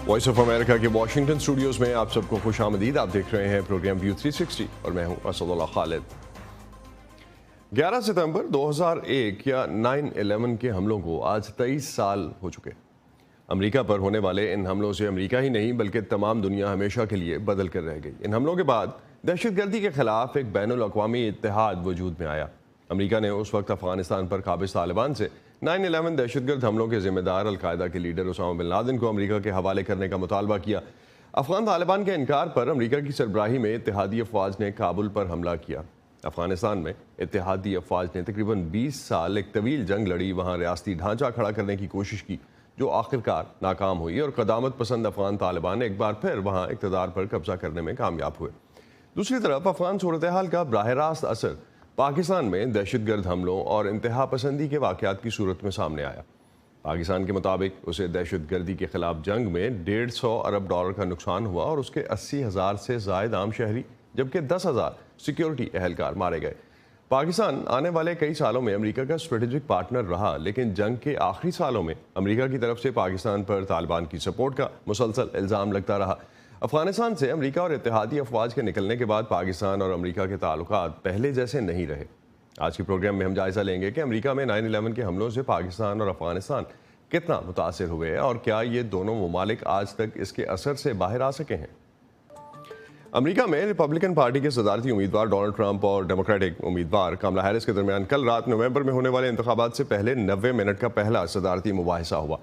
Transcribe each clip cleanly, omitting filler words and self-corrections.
Voice of America کے Washington studios میں آپ سب کو خوش آمدید. آپ دیکھ رہے ہیں پروگرام ویو 360 اور میں ہوں اسد اللہ خالد. 11 ستمبر 2001 یا 9/11 کے حملوں کو آج 23 سال ہو چکے. امریکہ پر ہونے والے ان حملوں سے امریکہ ہی نہیں بلکہ تمام دنیا ہمیشہ کے لیے بدل کر رہ گئی. ان حملوں کے بعد دہشت گردی کے خلاف ایک بین الاقوامی اتحاد وجود میں آیا. امریکہ نے اس وقت افغانستان پر قابض طالبان سے 9/11 دہشت گرد حملوں کے ذمہ دار القاعدہ کے لیڈر اسامہ بن لادن کو امریکہ کے حوالے کرنے کا مطالبہ کیا. افغان طالبان کے انکار پر امریکہ کی سربراہی میں اتحادی افواج نے کابل پر حملہ کیا. افغانستان میں اتحادی افواج نے تقریباً 20 سال ایک طویل جنگ لڑی. وہاں ریاستی ڈھانچہ کھڑا کرنے کی کوشش کی جو آخرکار ناکام ہوئی اور قدامت پسند افغان طالبان ایک بار پھر وہاں اقتدار پر قبضہ کرنے میں کامیاب ہوئے. دوسری طرف افغان صورتحال کا براہ راست اثر پاکستان میں دہشت گرد حملوں اور انتہا پسندی کے واقعات کی صورت میں سامنے آیا. پاکستان کے مطابق اسے دہشت گردی کے خلاف جنگ میں $150 ارب کا نقصان ہوا اور اس کے 80,000 سے زائد عام شہری جبکہ 10,000 سیکیورٹی اہلکار مارے گئے. پاکستان آنے والے کئی سالوں میں امریکہ کا اسٹریٹجک پارٹنر رہا لیکن جنگ کے آخری سالوں میں امریکہ کی طرف سے پاکستان پر طالبان کی سپورٹ کا مسلسل الزام لگتا رہا. افغانستان سے امریکہ اور اتحادی افواج کے نکلنے کے بعد پاکستان اور امریکہ کے تعلقات پہلے جیسے نہیں رہے. آج کے پروگرام میں ہم جائزہ لیں گے کہ امریکہ میں 9/11 کے حملوں سے پاکستان اور افغانستان کتنا متاثر ہوئے ہیں اور کیا یہ دونوں ممالک آج تک اس کے اثر سے باہر آ سکے ہیں. امریکہ میں ریپبلکن پارٹی کے صدارتی امیدوار ڈونلڈ ٹرمپ اور ڈیموکریٹک امیدوار کملا ہیرس کے درمیان کل رات نومبر میں ہونے والے انتخابات سے پہلے 90 منٹ کا پہلا صدارتی مباحثہ ہوا.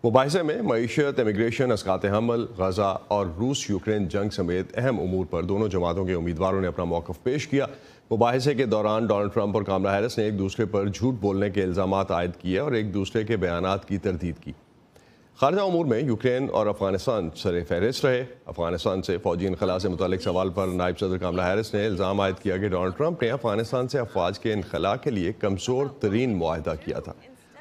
مباحثے میں معیشت، امیگریشن، اسقاط حمل، غزہ اور روس یوکرین جنگ سمیت اہم امور پر دونوں جماعتوں کے امیدواروں نے اپنا موقف پیش کیا. مباحثے کے دوران ڈونلڈ ٹرمپ اور کملا ہیرس نے ایک دوسرے پر جھوٹ بولنے کے الزامات عائد کیے اور ایک دوسرے کے بیانات کی تردید کی. خارجہ امور میں یوکرین اور افغانستان سر فہرست رہے. افغانستان سے فوجی انخلاء سے متعلق سوال پر نائب صدر کملا ہیرس نے الزام عائد کیا کہ ڈونلڈ ٹرمپ نے افغانستان سے افواج کے انخلاء کے لیے کمزور ترین معاہدہ کیا تھا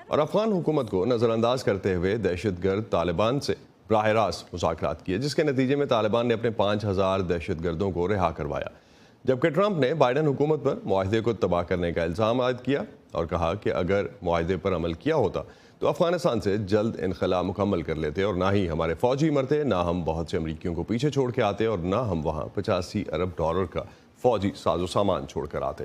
اور افغان حکومت کو نظر انداز کرتے ہوئے دہشت گرد طالبان سے براہ راست مذاکرات کیے جس کے نتیجے میں طالبان نے اپنے 5,000 دہشت گردوں کو رہا کروایا. جبکہ ٹرمپ نے بائیڈن حکومت پر معاہدے کو تباہ کرنے کا الزام عائد کیا اور کہا کہ اگر معاہدے پر عمل کیا ہوتا تو افغانستان سے جلد انخلاء مکمل کر لیتے اور نہ ہی ہمارے فوجی مرتے، نہ ہم بہت سے امریکیوں کو پیچھے چھوڑ کے آتے اور نہ ہم وہاں $85 ارب کا فوجی ساز و سامان چھوڑ کر آتے.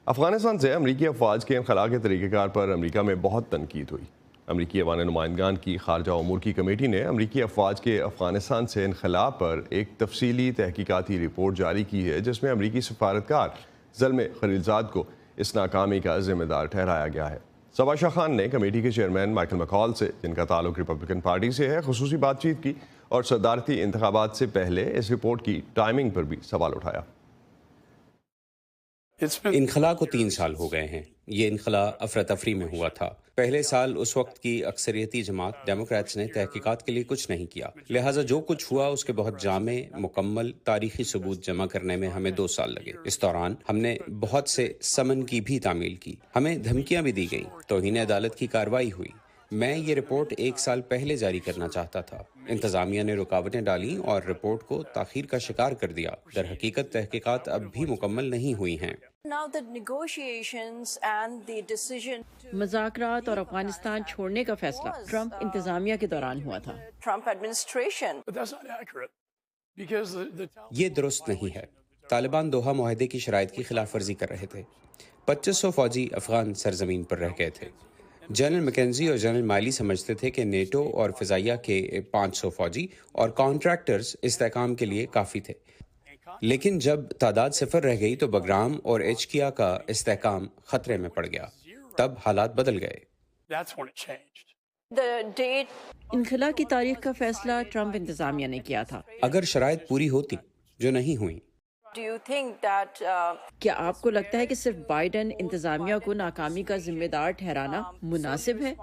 افغانستان سے امریکی افواج کے انخلاء کے طریقہ کار پر امریکہ میں بہت تنقید ہوئی. امریکی ایوان نمائندگان کی خارجہ امور کی کمیٹی نے امریکی افواج کے افغانستان سے انخلاء پر ایک تفصیلی تحقیقاتی رپورٹ جاری کی ہے جس میں امریکی سفارتکار زلمے خلیلزاد کو اس ناکامی کا ذمہ دار ٹھہرایا گیا ہے. صبا شاہ خان نے کمیٹی کے چیئرمین مائیکل مکال سے جن کا تعلق ریپبلکن پارٹی سے ہے خصوصی بات چیت کی اور صدارتی انتخابات سے پہلے اس رپورٹ کی ٹائمنگ پر بھی سوال اٹھایا. انخلاء کو 3 سال ہو گئے ہیں. یہ انخلاء افراتفری میں ہوا تھا. پہلے سال اس وقت کی اکثریتی جماعت ڈیموکریٹس نے تحقیقات کے لیے کچھ نہیں کیا، لہٰذا جو کچھ ہوا اس کے بہت جامع مکمل تاریخی ثبوت جمع کرنے میں ہمیں 2 سال لگے. اس دوران ہم نے بہت سے سمن کی بھی تعمیل کی، ہمیں دھمکیاں بھی دی گئیں، توہین عدالت کی کارروائی ہوئی. میں یہ رپورٹ 1 سال پہلے جاری کرنا چاہتا تھا. انتظامیہ نے رکاوٹیں ڈالیں اور رپورٹ کو تاخیر کا شکار کر دیا. در حقیقت تحقیقات اب بھی مکمل نہیں ہوئی ہیں. مذاکرات اور افغانستان چھوڑنے کا فیصلہ ٹرمپ انتظامیہ کے دوران ہوا تھا. یہ درست نہیں ہے. طالبان دوحہ معاہدے کی شرائط کی خلاف ورزی کر رہے تھے. 2500 فوجی افغان سرزمین پر رہ گئے تھے. جنرل میکنزی اور جنرل مائلی سمجھتے تھے کہ نیٹو اور فضائیہ کے 500 فوجی اور کانٹریکٹرز استحکام کے لیے کافی تھے. لیکن جب تعداد 0 رہ گئی تو بگرام اور ایچکیا کا استحکام خطرے میں پڑ گیا. تب حالات بدل گئے. انخلاء کی تاریخ کا فیصلہ ٹرمپ انتظامیہ نے کیا تھا. اگر شرائط پوری ہوتی جو نہیں ہوئیں. کیا آپ کو لگتا ہے کہ صرف بائیڈن انتظامیہ کو ناکامی کا ذمہ دار ٹھہرانا مناسب ہے؟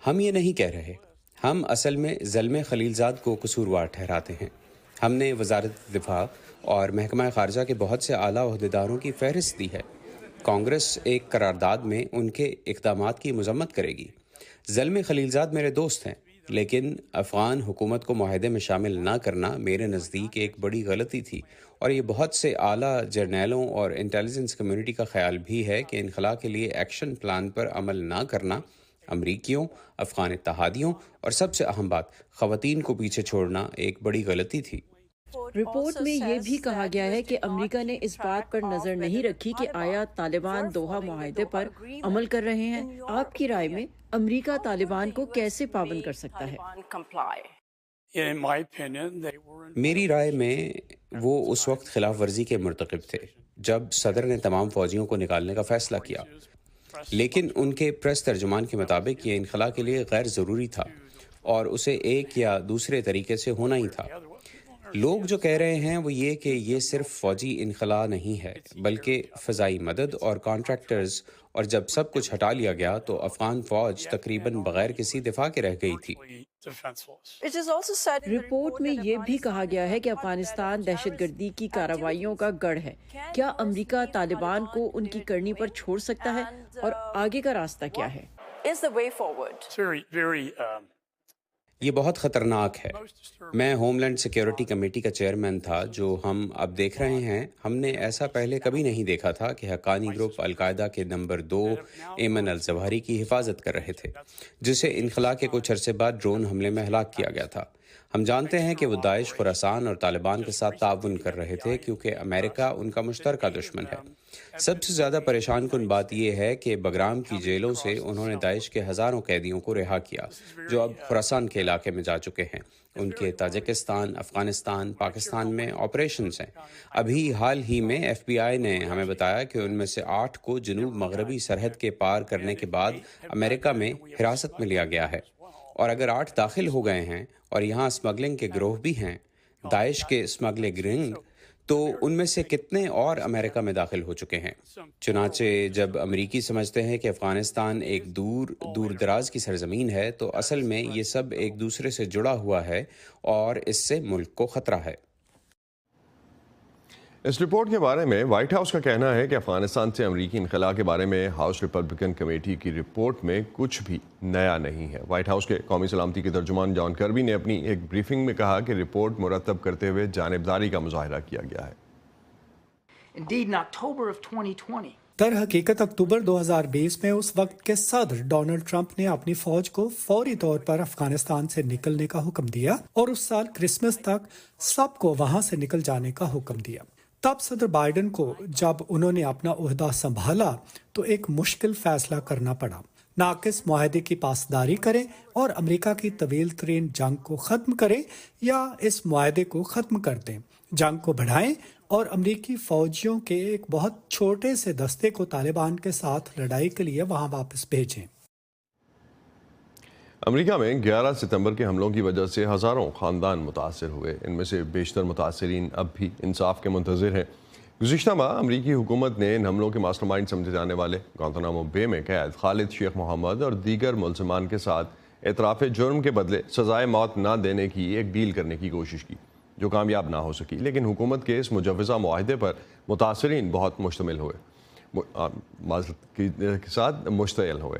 ہم یہ نہیں کہہ رہے. ہم اصل میں زلمے خلیلزاد کو قصوروار ٹھہراتے ہیں. ہم نے وزارت دفاع اور محکمہ خارجہ کے بہت سے اعلیٰ عہدیداروں کی فہرست دی ہے. کانگریس ایک قرارداد میں ان کے اقدامات کی مذمت کرے گی. زلمے خلیلزاد میرے دوست ہیں. لیکن افغان حکومت کو معاہدے میں شامل نہ کرنا میرے نزدیک ایک بڑی غلطی تھی، اور یہ بہت سے اعلیٰ جرنیلوں اور انٹیلیجنس کمیونٹی کا خیال بھی ہے کہ انخلاء کے لیے ایکشن پلان پر عمل نہ کرنا امریکیوں، افغان اتحادیوں اور سب سے اہم بات خواتین کو پیچھے چھوڑنا ایک بڑی غلطی تھی۔ رپورٹ میں یہ بھی کہا گیا ہے کہ امریکہ نے اس بات پر نظر نہیں رکھی کہ آیا طالبان دوحہ معاہدے پر عمل کر رہے ہیں۔ آپ کی رائے میں امریکہ طالبان کو کیسے پابند کر سکتا ہے؟ میری رائے میں وہ اس وقت خلاف ورزی کے مرتکب تھے جب صدر نے تمام فوجیوں کو نکالنے کا فیصلہ کیا، لیکن ان کے پریس ترجمان کے مطابق یہ انخلاء کے لیے غیر ضروری تھا اور اسے ایک یا دوسرے طریقے سے ہونا ہی تھا۔ لوگ جو کہہ رہے ہیں وہ یہ کہ یہ صرف فوجی انخلاء نہیں ہے بلکہ فضائی مدد اور کانٹریکٹرز، اور جب سب کچھ ہٹا لیا گیا تو افغان فوج تقریباً بغیر کسی دفاع کے رہ گئی تھی۔ رپورٹ میں یہ بھی کہا گیا ہے کہ افغانستان دہشت گردی کی کارروائیوں کا گڑھ ہے۔ کیا امریکہ طالبان کو ان کی کرنی پر چھوڑ سکتا ہے اور آگے کا راستہ کیا ہے؟ یہ بہت خطرناک ہے۔ میں ہوم لینڈ سیکیورٹی کمیٹی کا چیئرمین تھا، جو ہم اب دیکھ رہے ہیں۔ ہم نے ایسا پہلے کبھی نہیں دیکھا تھا کہ حقانی گروپ القاعدہ کے نمبر 2 ایمن الظواہری کی حفاظت کر رہے تھے، جسے انخلاء کے کچھ عرصے بعد ڈرون حملے میں ہلاک کیا گیا تھا۔ ہم جانتے ہیں کہ وہ داعش، خراسان اور طالبان کے ساتھ تعاون کر رہے تھے کیونکہ امریکہ ان کا مشترکہ دشمن ہے۔ سب سے زیادہ پریشان کن بات یہ ہے کہ بگرام کی جیلوں سے انہوں نے داعش کے ہزاروں قیدیوں کو رہا کیا جو اب خراسان کے علاقے میں جا چکے ہیں۔ ان کے تاجکستان، افغانستان، پاکستان میں آپریشنز ہیں۔ ابھی حال ہی میں ایف بی آئی نے ہمیں بتایا کہ ان میں سے 8 کو جنوب مغربی سرحد کے پار کرنے کے بعد امریکہ میں حراست میں لیا گیا ہے، اور اگر 8 داخل ہو گئے ہیں اور یہاں اسمگلنگ کے گروہ بھی ہیں، داعش کے اسمگلنگ رنگ، تو ان میں سے کتنے اور امریکہ میں داخل ہو چکے ہیں۔ چنانچہ جب امریکی سمجھتے ہیں کہ افغانستان ایک دور دراز کی سرزمین ہے، تو اصل میں یہ سب ایک دوسرے سے جڑا ہوا ہے اور اس سے ملک کو خطرہ ہے۔ اس رپورٹ کے بارے میں وائٹ ہاؤس کا کہنا ہے کہ افغانستان سے امریکی انخلاء کے بارے میں ہاؤس ریپبلکن کمیٹی کی رپورٹ میں کچھ بھی نیا نہیں ہے۔ وائٹ ہاؤس کے قومی سلامتی کے ترجمان جان کربی نے اپنی ایک بریفنگ میں کہا کہ رپورٹ مرتب کرتے ہوئے جانبداری کا مظاہرہ کیا گیا ہے۔ در حقیقت اکتوبر 2020 میں اس وقت کے صدر ڈونلڈ ٹرمپ نے اپنی فوج کو فوری طور پر افغانستان سے نکلنے کا حکم دیا اور اس سال کرسمس تک سب کو وہاں سے نکل جانے کا حکم دیا۔ تب صدر بائیڈن کو جب انہوں نے اپنا عہدہ سنبھالا تو ایک مشکل فیصلہ کرنا پڑا۔ ناقص معاہدے کی پاسداری کریں اور امریکہ کی طویل ترین جنگ کو ختم کریں، یا اس معاہدے کو ختم کر دیں، جنگ کو بڑھائیں اور امریکی فوجیوں کے ایک بہت چھوٹے سے دستے کو طالبان کے ساتھ لڑائی کے لیے وہاں واپس بھیجیں۔ امریکہ میں 11 ستمبر کے حملوں کی وجہ سے ہزاروں خاندان متاثر ہوئے۔ ان میں سے بیشتر متاثرین اب بھی انصاف کے منتظر ہیں۔ گزشتہ ماہ امریکی حکومت نے ان حملوں کے ماسٹر مائنڈ سمجھے جانے والے گوانتانامو بے میں قید خالد شیخ محمد اور دیگر ملزمان کے ساتھ اعتراف جرم کے بدلے سزائے موت نہ دینے کی ایک ڈیل کرنے کی کوشش کی، جو کامیاب نہ ہو سکی۔ لیکن حکومت کے اس مجوزہ معاہدے پر متاثرین بہت مشتعل ہوئے۔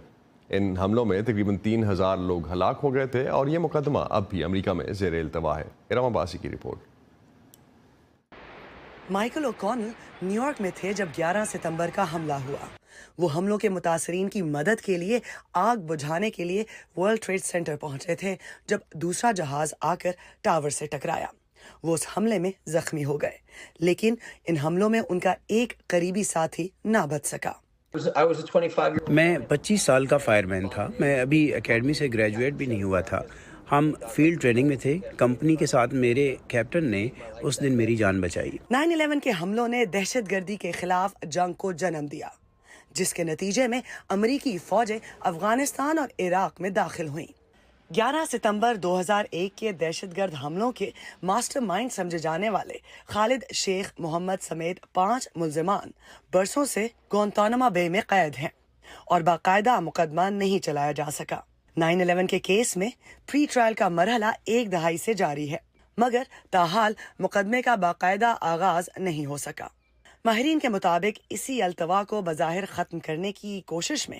ان حملوں میں تقریباً 3000 لوگ ہلاک ہو گئے تھے اور یہ مقدمہ اب بھی امریکہ میں زیر التوا ہے۔ ارم عباسی کی رپورٹ۔ مائیکل اوکونل نیو یارک میں تھے جب 11 ستمبر کا حملہ ہوا۔ وہ حملوں کے متاثرین کی مدد کے لیے آگ بجھانے کے لیے ورلڈ ٹریڈ سینٹر پہنچے تھے جب دوسرا جہاز آ کر ٹاور سے ٹکرایا۔ وہ اس حملے میں زخمی ہو گئے، لیکن ان حملوں میں ان کا ایک قریبی ساتھی نہ بچ سکا۔ میں 25 سال کا فائر مین تھا۔ میں ابھی اکیڈمی سے گریجویٹ بھی نہیں ہوا تھا۔ ہم فیلڈ ٹریننگ میں تھے۔ کمپنی کے ساتھ میرے کیپٹن نے اس دن میری جان بچائی۔ 9/11 کے حملوں نے دہشت گردی کے خلاف جنگ کو جنم دیا، جس کے نتیجے میں امریکی فوجیں افغانستان اور عراق میں داخل ہوئیں۔ 11 ستمبر 2001 کے دہشت گرد حملوں کے ماسٹر مائنڈ سمجھے جانے والے خالد شیخ محمد سمیت 5 ملزمان برسوں سے گوانتانامو بے میں قید ہیں اور باقاعدہ مقدمہ نہیں چلایا جا سکا۔ 9/11 کے کیس میں پری ٹرائل کا مرحلہ 1 دہائی سے جاری ہے، مگر تاحال مقدمے کا باقاعدہ آغاز نہیں ہو سکا۔ ماہرین کے مطابق اسی التوا کو بظاہر ختم کرنے کی کوشش میں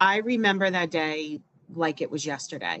I remember that day like it was yesterday.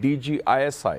DGISI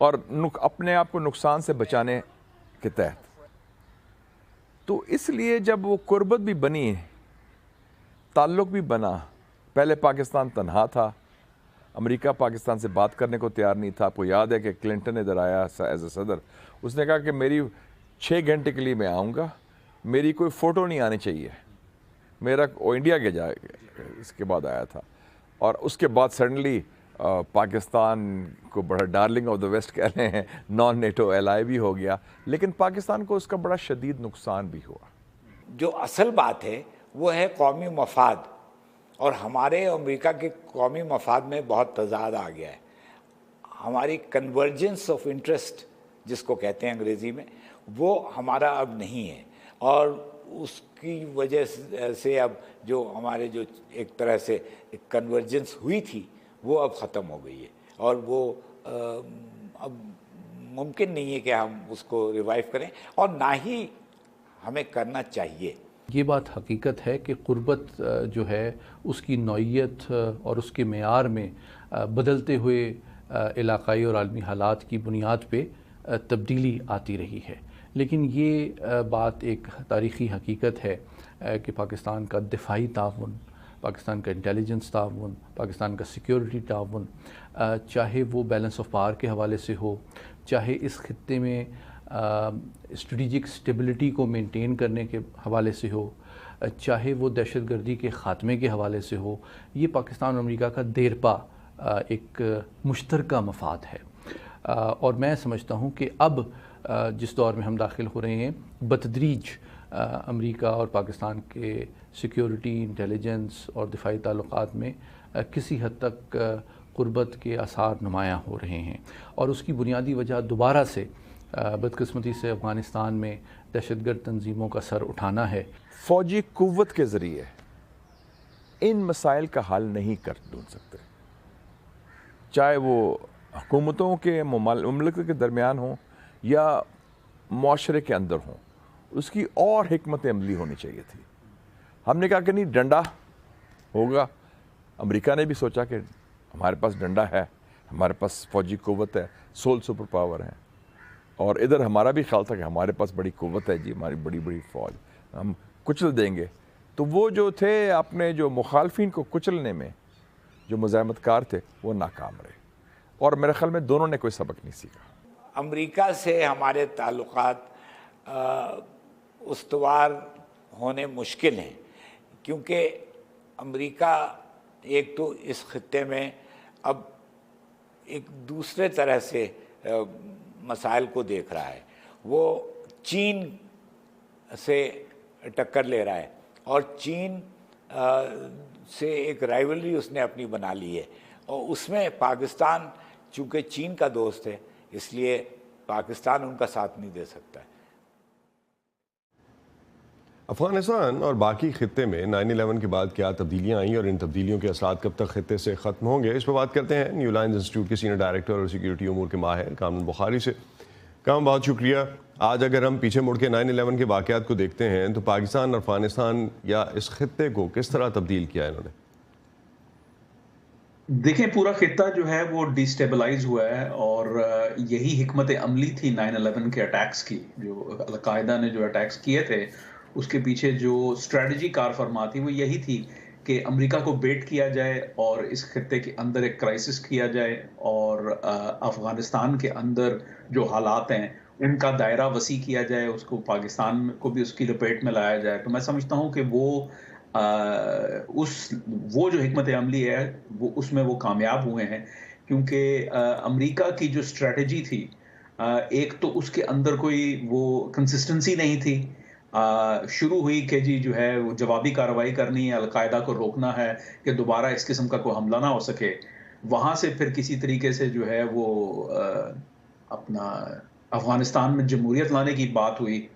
اور اپنے آپ کو نقصان سے بچانے کے تحت. تو اس لیے جب وہ قربت بھی بنی، تعلق بھی بنا، پہلے پاکستان تنہا تھا، امریکہ پاکستان سے بات کرنے کو تیار نہیں تھا. آپ کو یاد ہے کہ کلنٹن ادھر آیا ایز اے صدر، اس نے کہا کہ میری 6 گھنٹے کے لیے میں آؤں گا، میری کوئی فوٹو نہیں آنی چاہیے. میرا انڈیا کے جائے اس کے بعد آیا تھا، اور اس کے بعد سڈنلی پاکستان کو بڑا ڈارلنگ آف دا ویسٹ کہہ رہے ہیں، نان نیٹو ایلائی بھی ہو گیا، لیکن پاکستان کو اس کا بڑا شدید نقصان بھی ہوا. جو اصل بات ہے وہ ہے قومی مفاد، اور ہمارے امریکہ کے قومی مفاد میں بہت تضاد آ گیا ہے. ہماری کنورجنس آف انٹرسٹ جس کو کہتے ہیں انگریزی میں، وہ ہمارا اب نہیں ہے، اور اس کی وجہ سے اب جو ہمارے جو ایک طرح سے کنورجنس ہوئی تھی وہ اب ختم ہو گئی ہے، اور وہ اب ممکن نہیں ہے کہ ہم اس کو ریوائیو کریں، اور نہ ہی ہمیں کرنا چاہیے. یہ بات حقیقت ہے کہ قربت جو ہے اس کی نوعیت اور اس کے معیار میں بدلتے ہوئے علاقائی اور عالمی حالات کی بنیاد پہ تبدیلی آتی رہی ہے. لیکن یہ بات ایک تاریخی حقیقت ہے کہ پاکستان کا دفاعی تعاون، پاکستان کا انٹیلیجنس تعاون، پاکستان کا سیکیورٹی تعاون، چاہے وہ بیلنس آف پاور کے حوالے سے ہو، چاہے اس خطے میں اسٹریٹجک اسٹیبلٹی کو مینٹین کرنے کے حوالے سے ہو، چاہے وہ دہشت گردی کے خاتمے کے حوالے سے ہو، یہ پاکستان اور امریکہ کا دیرپا ایک مشترکہ مفاد ہے. اور میں سمجھتا ہوں کہ اب جس دور میں ہم داخل ہو رہے ہیں، بتدریج امریکہ اور پاکستان کے سیکیورٹی، انٹیلیجنس اور دفاعی تعلقات میں کسی حد تک قربت کے آثار نمایاں ہو رہے ہیں، اور اس کی بنیادی وجہ دوبارہ سے بدقسمتی سے افغانستان میں دہشت گرد تنظیموں کا سر اٹھانا ہے. فوجی قوت کے ذریعے ان مسائل کا حل نہیں کر ڈھونڈ سکتے، چاہے وہ حکومتوں کے مملکت کے درمیان ہوں یا معاشرے کے اندر ہوں. اس کی اور حکمت عملی ہونی چاہیے تھی. ہم نے کہا کہ نہیں، ڈنڈا ہوگا. امریکہ نے بھی سوچا کہ ہمارے پاس ڈنڈا ہے، ہمارے پاس فوجی قوت ہے، سول سپر پاور ہے، اور ادھر ہمارا بھی خیال تھا کہ ہمارے پاس بڑی قوت ہے جی، ہماری بڑی بڑی فوج، ہم کچل دیں گے. تو وہ جو تھے اپنے جو مخالفین کو کچلنے میں جو مزاحمت کار تھے وہ ناکام رہے، اور میرے خیال میں دونوں نے کوئی سبق نہیں سیکھا. امریکہ سے ہمارے تعلقات استوار ہونے مشکل ہیں، کیونکہ امریکہ ایک تو اس خطے میں اب ایک دوسرے طرح سے مسائل کو دیکھ رہا ہے. وہ چین سے ٹکر لے رہا ہے، اور چین سے ایک رائیولری اس نے اپنی بنا لی ہے، اور اس میں پاکستان چونکہ چین کا دوست ہے اس لیے پاکستان ان کا ساتھ نہیں دے سکتا ہے. افغانستان اور باقی خطے میں 9/11 کے بعد کیا تبدیلیاں آئیں اور ان تبدیلیوں کے اثرات کب تک خطے سے ختم ہوں گے، اس پہ بات کرتے ہیں نیو لائنز انسٹیٹیوٹ کے سینئر ڈائریکٹر اور سیکیورٹی امور کے ماہر کامران بخاری سے. کام بہت شکریہ. آج اگر ہم پیچھے مڑ کے 9/11 کے واقعات کو دیکھتے ہیں تو پاکستان اور افغانستان یا اس خطے کو کس طرح تبدیل کیا ہے انہوں نے؟ دیکھیں، پورا خطہ جو ہے وہ ڈیسٹیبلائز ہوا ہے، اور یہی حکمت عملی تھی 9/11 کے اٹیکس کی. جو القاعدہ نے جو اٹیکس کیے تھے اس کے پیچھے جو اسٹریٹجی کار فرما تھی وہ یہی تھی کہ امریکہ کو بیٹ کیا جائے اور اس خطے کے اندر ایک کرائسس کیا جائے، اور افغانستان کے اندر جو حالات ہیں ان کا دائرہ وسیع کیا جائے، اس کو پاکستان کو بھی اس کی لپیٹ میں لایا جائے. تو میں سمجھتا ہوں کہ وہ جو حکمت عملی ہے وہ اس میں وہ کامیاب ہوئے ہیں، کیونکہ امریکہ کی جو اسٹریٹجی تھی، ایک تو اس کے اندر کوئی وہ کنسسٹنسی نہیں تھی. شروع ہوئی کہ جی جو ہے وہ جوابی کارروائی کرنی ہے، القاعدہ کو روکنا ہے کہ دوبارہ اس قسم کا کوئی حملہ نہ ہو سکے. وہاں سے پھر کسی طریقے سے جو ہے وہ اپنا افغانستان میں جمہوریت لانے کی بات ہوئی،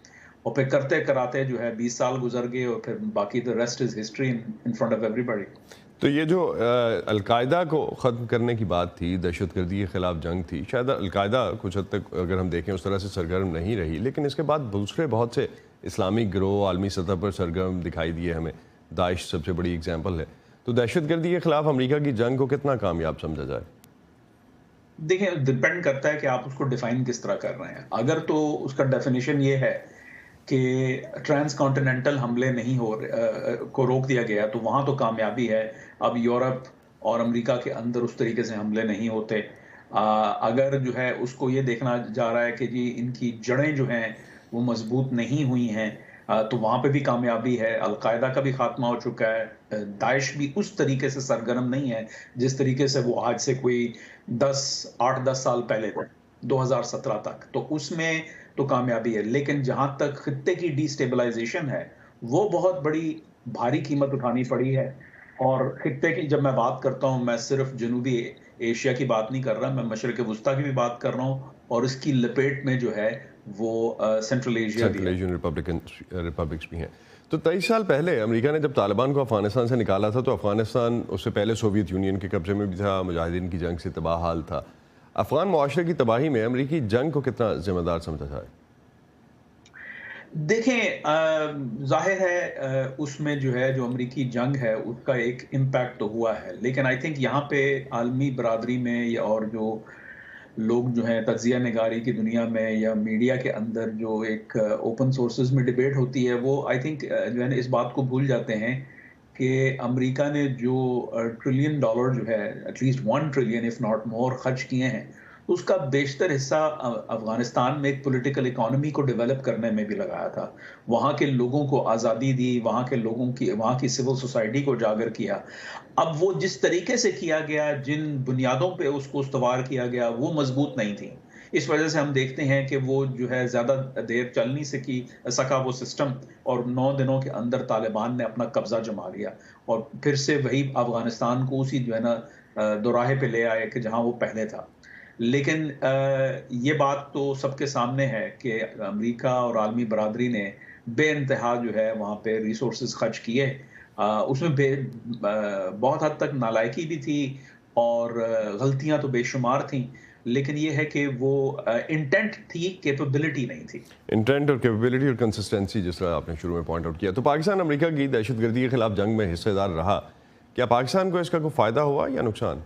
اور پھر کرتے کراتے جو ہے 20 سال گزر گئے، اور پھر باقی the rest is history in front of everybody. تو یہ جو القاعدہ کو ختم کرنے کی بات تھی، دہشت گردی کے خلاف جنگ تھی، شاید القاعدہ کچھ حد تک اگر ہم دیکھیں اس طرح سے سرگرم نہیں رہی، لیکن اس کے بعد دوسرے بہت سے اسلامی گروہ عالمی سطح پر سرگرم دکھائی دیے ہمیں. داعش سب سے بڑی اگزامپل ہے. تو دہشت گردی کے خلاف امریکہ کی جنگ کو کتنا کامیاب سمجھا جائے؟ دیکھیں ڈپینڈ کرتا ہے کہ آپ اس کو ڈیفائن کس طرح کر رہے ہیں. اگر تو اس کا ڈیفینیشن یہ ہے کہ ٹرانس کانٹیننٹل حملے نہیں کو روک دیا گیا تو وہاں تو کامیابی ہے. اب یورپ اور امریکہ کے اندر اس طریقے سے حملے نہیں ہوتے. اگر جو ہے اس کو یہ دیکھنا جا رہا ہے کہ جی ان کی جڑیں جو ہیں وہ مضبوط نہیں ہوئی ہیں تو وہاں پہ بھی کامیابی ہے. القاعدہ کا بھی خاتمہ ہو چکا ہے. داعش بھی اس طریقے سے سرگرم نہیں ہے جس طریقے سے وہ آج سے کوئی 8-10 سال پہلے تھے 2017 تک. تو اس میں تو کامیابی ہے. لیکن جہاں تک خطے کی ڈی اسٹیبلائزیشن ہے وہ بہت بڑی بھاری قیمت اٹھانی پڑی ہے. اور خطے کی جب میں بات کرتا ہوں میں صرف جنوبی ایشیا کی بات نہیں کر رہا, میں مشرق وسطیٰ کی بھی بات کر رہا ہوں اور اس کی لپیٹ میں جو ہے وہ سینٹرل ایشین ریپبلکس بھی ہیں. تو 23 سال پہلے امریکہ نے جب طالبان کو افغانستان سے نکالا تھا تو افغانستان اس سے پہلے سوویت یونین کے قبضے میں بھی تھا, مجاہدین کی جنگ سے تباہ حال تھا. افغان معاشرے کی تباہی میں امریکی جنگ کو کتنا ذمہ دار سمجھا جائے؟ دیکھیں ظاہر ہے اس میں جو ہے جو امریکی جنگ ہے اس کا ایک امپیکٹ تو ہوا ہے. لیکن آئی تھنک یہاں پہ عالمی برادری میں اور جو لوگ جو ہیں تجزیہ نگاری کی دنیا میں یا میڈیا کے اندر جو ایک اوپن سورسز میں ڈیبیٹ ہوتی ہے وہ آئی تھنک جو ہے نا اس بات کو بھول جاتے ہیں کہ امریکہ نے جو $1 ٹریلین جو ہے at least $1 trillion if not more خرچ کیے ہیں اس کا بیشتر حصہ افغانستان میں ایک پولیٹیکل اکانومی کو ڈیولپ کرنے میں بھی لگایا تھا. وہاں کے لوگوں کو آزادی دی, وہاں کے لوگوں کی وہاں کی سول سوسائٹی کو اجاگر کیا. اب وہ جس طریقے سے کیا گیا, جن بنیادوں پہ اس کو استوار کیا گیا وہ مضبوط نہیں تھی. اس وجہ سے ہم دیکھتے ہیں کہ وہ جو ہے زیادہ دیر چل نہیں سکا وہ سسٹم, اور 9 دنوں کے اندر طالبان نے اپنا قبضہ جما لیا اور پھر سے وہی افغانستان کو اسی جو ہے نا دوراہے پہ لے آئے کہ جہاں وہ پہلے تھا. لیکن یہ بات تو سب کے سامنے ہے کہ امریکہ اور عالمی برادری نے بے انتہا جو ہے وہاں پہ ریسورسز خرچ کیے. اس میں بہت حد تک نالائکی بھی تھی اور غلطیاں تو بے شمار تھیں, لیکن یہ ہے کہ وہ انٹینٹ تھی, کیپیبلٹی نہیں تھی. انٹینٹ اور کیپیبلٹی اور کنسسٹنسی جس طرح آپ نے شروع میں پوائنٹ آؤٹ کیا. تو پاکستان امریکہ کی دہشت گردی کے خلاف جنگ میں حصے دار رہا, کیا پاکستان کو اس کا کوئی فائدہ ہوا یا نقصان؟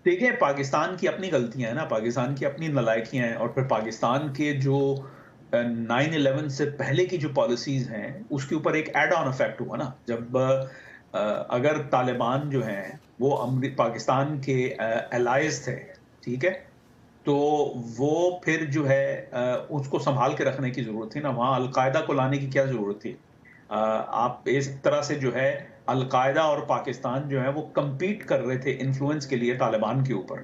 دیکھیں پاکستان کی اپنی غلطیاں ہیں نا, پاکستان کی اپنی نالائکیاں ہیں, اور پھر پاکستان کے جو 9/11 سے پہلے کی جو پالیسیز ہیں اس کے اوپر ایک ایڈ آن افیکٹ ہوا نا. جب اگر طالبان جو ہیں وہ پاکستان کے الائز تھے, ٹھیک ہے, تو وہ پھر جو ہے اس کو سنبھال کے رکھنے کی ضرورت تھی نا. وہاں القاعدہ کو لانے کی کیا ضرورت تھی؟ آپ اس طرح سے جو ہے القاعدہ اور پاکستان جو ہے وہ کمپیٹ کر رہے تھے انفلوئنس کے لیے طالبان کے اوپر.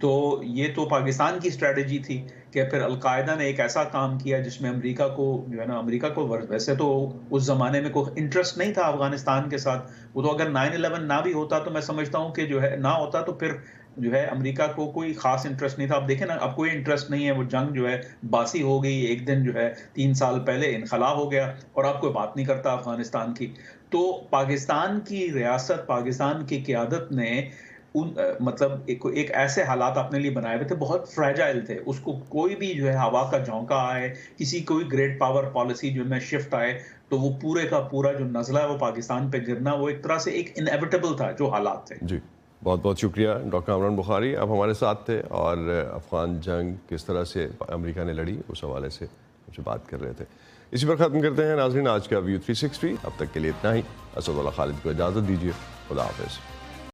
تو یہ تو پاکستان کی اسٹریٹجی تھی کہ پھر القاعدہ نے ایک ایسا کام کیا جس میں امریکہ کو جو ہے نا, امریکہ کو ویسے تو اس زمانے میں کوئی انٹرسٹ نہیں تھا افغانستان کے ساتھ. وہ تو اگر 9/11 نہ بھی ہوتا تو میں سمجھتا ہوں کہ جو ہے نہ ہوتا تو پھر جو ہے امریکہ کو کوئی خاص انٹرسٹ نہیں تھا. اب دیکھیں نا, اب کوئی انٹرسٹ نہیں ہے, وہ جنگ جو ہے باسی ہو گئی. ایک دن جو ہے 3 سال پہلے انخلا ہو گیا اور اب کوئی بات نہیں کرتا افغانستان کی. تو پاکستان کی ریاست, پاکستان کی قیادت نے مطلب ایک ایسے حالات اپنے لیے بنائے ہوئے تھے, بہت فریجائل تھے. اس کو کوئی بھی جو ہے ہوا کا جھونکا آئے, کسی کوئی گریٹ پاور پالیسی جو میں شفٹ آئے, تو وہ پورے کا پورا جو نزلہ ہے وہ پاکستان پہ گرنا وہ ایک طرح سے ایک انیویٹیبل تھا جو حالات تھے. جی بہت بہت شکریہ ڈاکٹر عمران بخاری, آپ ہمارے ساتھ تھے اور افغان جنگ کس طرح سے امریکہ نے لڑی اس حوالے سے ہم سے بات کر رہے تھے. اسی پر ختم کرتے ہیں ناظرین آج کا ویو 360. اب تک کے لیے اتنا ہی. اسد اللہ خالد کو اجازت دیجیے. خدا حافظ.